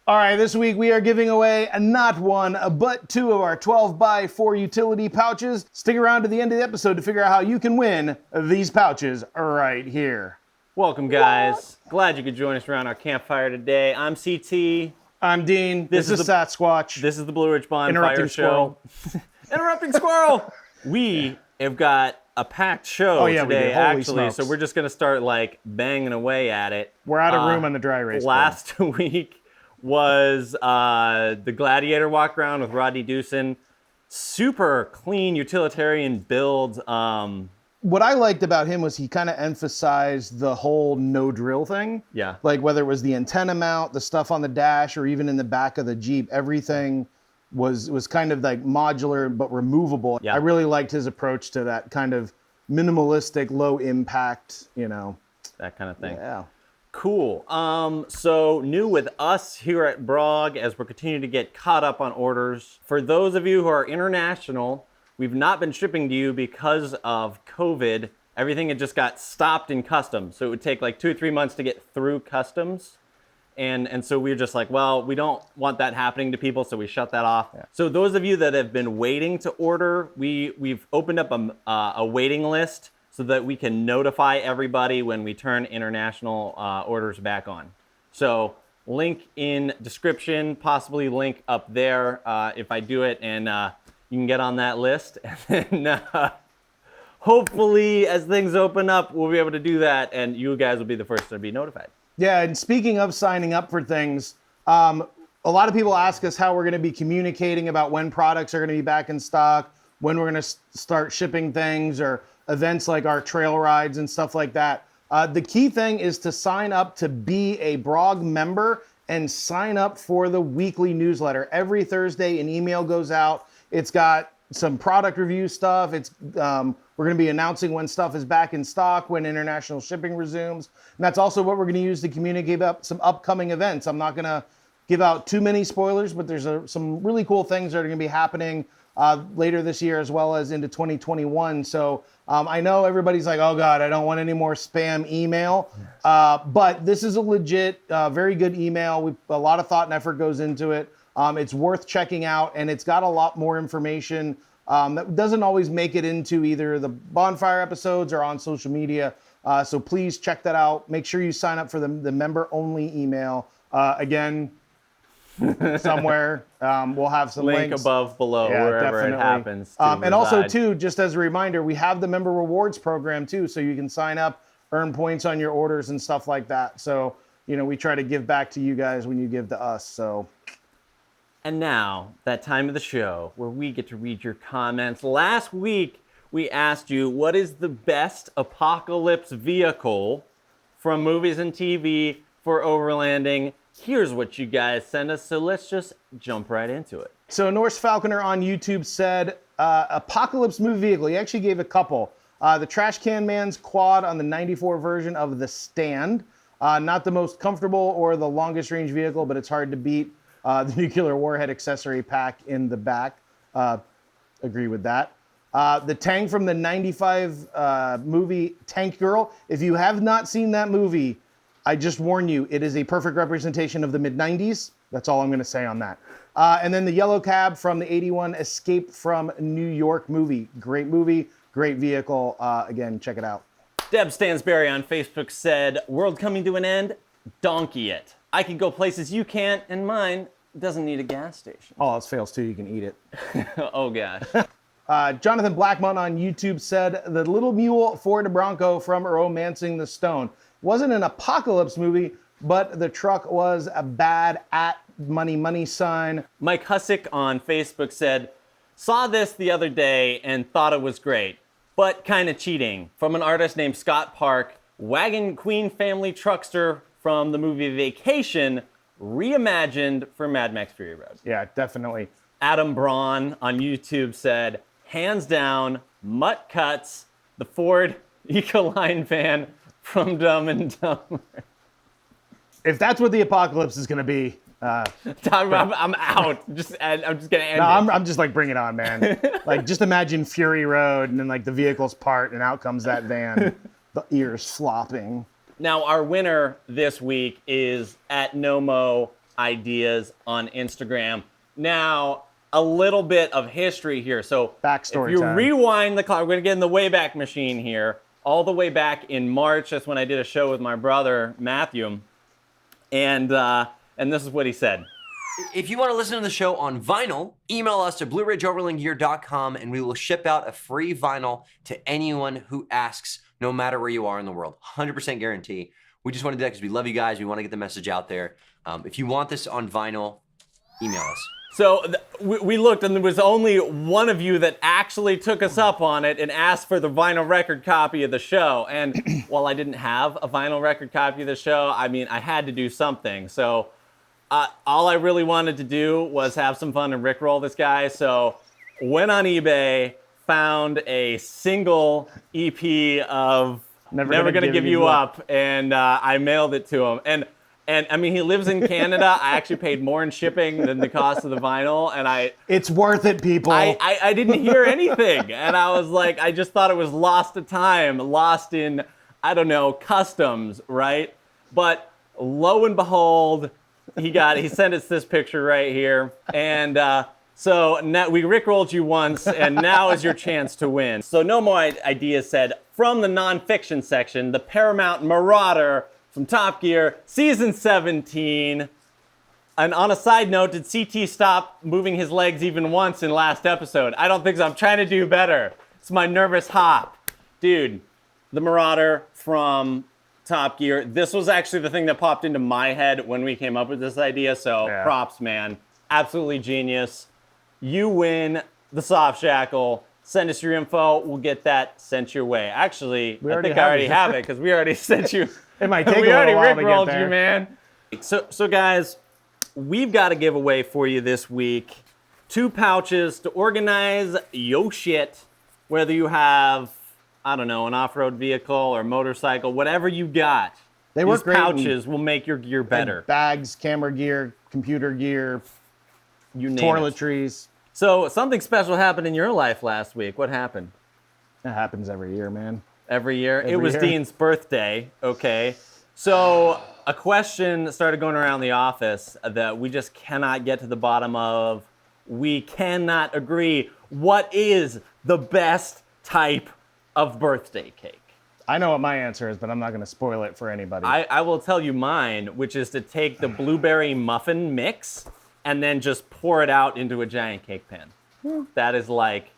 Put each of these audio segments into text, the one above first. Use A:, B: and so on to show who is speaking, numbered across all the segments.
A: All right, this week we are giving away not one, but two of our 12x4 utility pouches. Stick around to the end of the episode to figure out how you can win these pouches right here.
B: Welcome, guys. Glad you could join us around our campfire today. I'm CT.
A: I'm Dean. This is Sasquatch.
B: This is the Blue Ridge Bonfire
A: Interrupting
B: Show. Interrupting Squirrel! We have got a packed show today, actually,
A: smokes.
B: so we're just going to start, banging away at it.
A: We're out of room on the dry race.
B: Last week was the Gladiator walk around with Rodney Dewson. Super clean utilitarian build.
A: What I liked about him was he kind of emphasized the whole no drill thing.
B: Yeah.
A: Like whether it was the antenna mount, the stuff on the dash, or even in the back of the Jeep, everything was kind of like modular but removable.
B: Yeah.
A: I really liked his approach to that kind of minimalistic, low impact,
B: That kind of thing.
A: Yeah.
B: Cool. So new with us here at Brog as we're continuing to get caught up on orders. For those of you who are international, we've not been shipping to you because of COVID. Everything had just got stopped in customs. So it would take like 2 or 3 months to get through customs. And so we were just like, well, we don't want that happening to people, so we shut that off. Yeah. So those of you that have been waiting to order, we've opened up a waiting list so that we can notify everybody when we turn international orders back on. So link in description, possibly link up there if I do it, and you can get on that list. And then hopefully as things open up, we'll be able to do that, and you guys will be the first to be notified.
A: Yeah, and speaking of signing up for things, a lot of people ask us how we're going to be communicating about when products are going to be back in stock, when we're going to start shipping things, or events like our trail rides and stuff like that. The key thing is to sign up to be a Brog member and sign up for the weekly newsletter. Every Thursday, an email goes out. It's got some product review stuff. We're going to be announcing when stuff is back in stock, when international shipping resumes. And that's also what we're going to use to communicate about some upcoming events. I'm not going to give out too many spoilers, but there's some really cool things that are going to be happening later this year as well as into 2021. So I know everybody's like, oh God, I don't want any more spam email. But this is a legit, very good email. A lot of thought and effort goes into it. It's worth checking out, and it's got a lot more information that doesn't always make it into either the Bonfire episodes or on social media. So please check that out. Make sure you sign up for the member-only email. Again, somewhere we'll have some
B: link
A: links.
B: Above, below, wherever it happens to
A: and also, too, just as a reminder, we have the member rewards program, too, so you can sign up, earn points on your orders and stuff like that. So, we try to give back to you guys when you give to us, so...
B: And now, that time of the show where we get to read your comments. Last week, we asked you, what is the best Apocolypse vehicle from movies and TV for overlanding? Here's what you guys sent us, so let's just jump right into it.
A: So Norse Falconer on YouTube said, Apocolypse movie vehicle. He actually gave a couple. The Trash Can Man's quad on the 94 version of the Stand. Not the most comfortable or the longest range vehicle, but it's hard to beat. The nuclear warhead accessory pack in the back. Agree with that. The tank from the 95 movie Tank Girl. If you have not seen that movie, I just warn you, it is a perfect representation of the mid-90s. That's all I'm going to say on that. And then the yellow cab from the 81 Escape from New York movie. Great movie, great vehicle. Again, check it out.
B: Deb Stansberry on Facebook said, world coming to an end? Donkey it. I can go places you can't, and mine doesn't need a gas station.
A: All else fails too, you can eat it.
B: Oh, gosh.
A: Jonathan Blackmon on YouTube said, the little mule Ford Bronco from Romancing the Stone. Wasn't an Apocolypse movie, but the truck was a bad at money sign.
B: Mike Hussick on Facebook said, saw this the other day and thought it was great, but kind of cheating. From an artist named Scott Park, Wagon Queen family truckster from the movie Vacation, reimagined for Mad Max Fury Road.
A: Yeah, definitely.
B: Adam Braun on YouTube said, hands down, Mutt Cuts, the Ford Ecoline van from Dumb and Dumber.
A: If that's what the Apocolypse is going to be,
B: I'm out. I'm just gonna end it.
A: I'm just like, bring it on, man. Like, just imagine Fury Road, and then like the vehicles part, and out comes that van, the ears flopping.
B: Now, our winner this week is at Nomo. ideas on Instagram. Now, a little bit of history here. So
A: Backstory
B: if you
A: time.
B: rewind the clock, we're gonna get in the Wayback Machine here. All the way back in March, that's when I did a show with my brother, Matthew. And this is what he said.
C: If you want to listen to the show on vinyl, email us at blueridgeoverlandgear.com and we will ship out a free vinyl to anyone who asks, no matter where you are in the world. 100% guarantee. We just want to do that because we love you guys. We want to get the message out there. If you want this on vinyl, email us.
B: So we looked, and there was only one of you that actually took us up on it and asked for the vinyl record copy of the show. And while I didn't have a vinyl record copy of the show, I mean, I had to do something. So all I really wanted to do was have some fun and rickroll this guy. So went on eBay, found a single EP of Never Gonna Give You Up, and I mailed it to him. And I mean, he lives in Canada. I actually paid more in shipping than the cost of the vinyl, and
A: It's worth it, people.
B: I didn't hear anything, and I was like, I just thought it was lost to time, lost in, I don't know, customs, right? But lo and behold, he sent us this picture right here, and so now we rickrolled you once, and now is your chance to win. So No More Ideas said, from the nonfiction section, the Paramount Marauder from Top Gear, Season 17. And on a side note, did CT stop moving his legs even once in last episode? I don't think so. I'm trying to do better. It's my nervous hop. Dude, the Marauder from Top Gear. This was actually the thing that popped into my head when we came up with this idea, so props, man. Absolutely genius. You win the soft shackle. Send us your info. We'll get that sent your way. Actually, I think I already have it because we already sent you.
A: It might take
B: we
A: a
B: already
A: little while to get
B: rickrolled
A: there.
B: you, man. So guys, we've got a giveaway for you this week. 2 pouches to organize yo shit, whether you have, I don't know, an off-road vehicle or motorcycle, whatever you got.
A: They
B: These
A: work great in-
B: pouches will make your gear better.
A: Bags, camera gear, computer gear,
B: You name it.
A: toiletries.
B: So something special happened in your life last week. What happened?
A: That happens every year, man.
B: Every year? It
A: Every
B: was
A: year.
B: Dean's birthday, okay? So a question started going around the office that we just cannot get to the bottom of. We cannot agree. What is the best type of birthday cake?
A: I know what my answer is, but I'm not going to spoil it for anybody.
B: I will tell you mine, which is to take the blueberry muffin mix and then just pour it out into a giant cake pan. That is like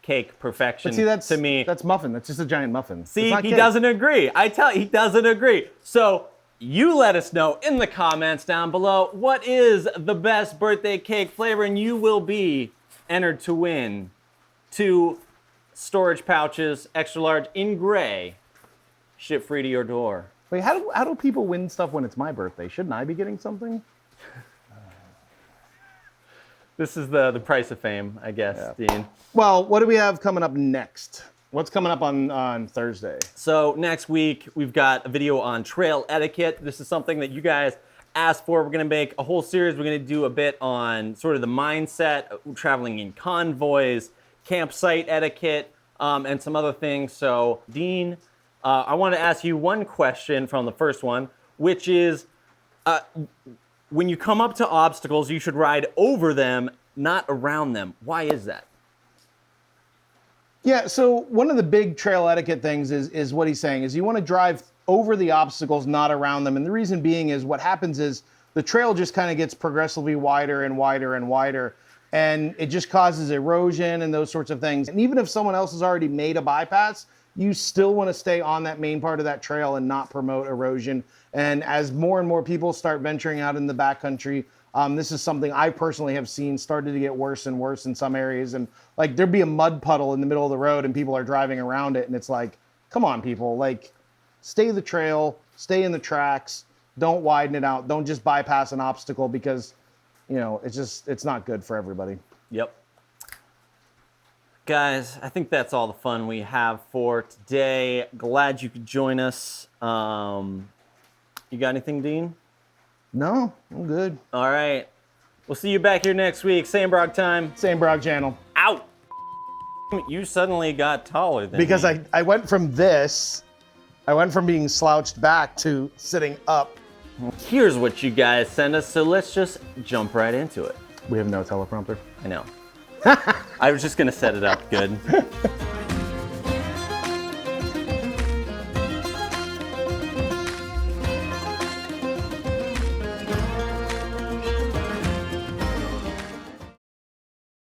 B: cake perfection
A: But see, that's
B: to me.
A: That's muffin. That's just a giant muffin.
B: See,
A: It's not
B: he
A: cake.
B: doesn't agree. He doesn't agree. So you let us know in the comments down below what is the best birthday cake flavor, and you will be entered to win 2 storage pouches, extra large in gray, ship free to your door.
A: Wait, how do people win stuff when it's my birthday? Shouldn't I be getting something?
B: This is the price of fame, I guess, Dean.
A: Well, what do we have coming up next? What's coming up on Thursday?
B: So next week, we've got a video on trail etiquette. This is something that you guys asked for. We're gonna make a whole series. We're gonna do a bit on sort of the mindset, traveling in convoys, campsite etiquette, and some other things. So Dean, I want to ask you one question from the first one, which is, when you come up to obstacles, you should ride over them, not around them. Why is that?
A: Yeah, so one of the big trail etiquette things is what he's saying is you want to drive over the obstacles, not around them. And the reason being is what happens is the trail just kind of gets progressively wider and wider and wider. And it just causes erosion and those sorts of things. And even if someone else has already made a bypass, you still want to stay on that main part of that trail and not promote erosion. And as more and more people start venturing out in the backcountry, this is something I personally have seen started to get worse and worse in some areas. And like there'd be a mud puddle in the middle of the road and people are driving around it. And it's like, come on, people, like stay the trail, stay in the tracks, don't widen it out. Don't just bypass an obstacle because, you know, it's not good for everybody.
B: Yep. Guys, I think that's all the fun we have for today. Glad you could join us. You got anything, Dean?
A: No, I'm good.
B: All right. We'll see you back here next week. Same Brock time.
A: Same Brock channel.
B: Ow! You suddenly got taller than
A: Because
B: me.
A: I went from being slouched back to sitting up
B: Here's what you guys send us, so let's just jump right into it.
A: We have no teleprompter.
B: I know. I was just gonna set it up good.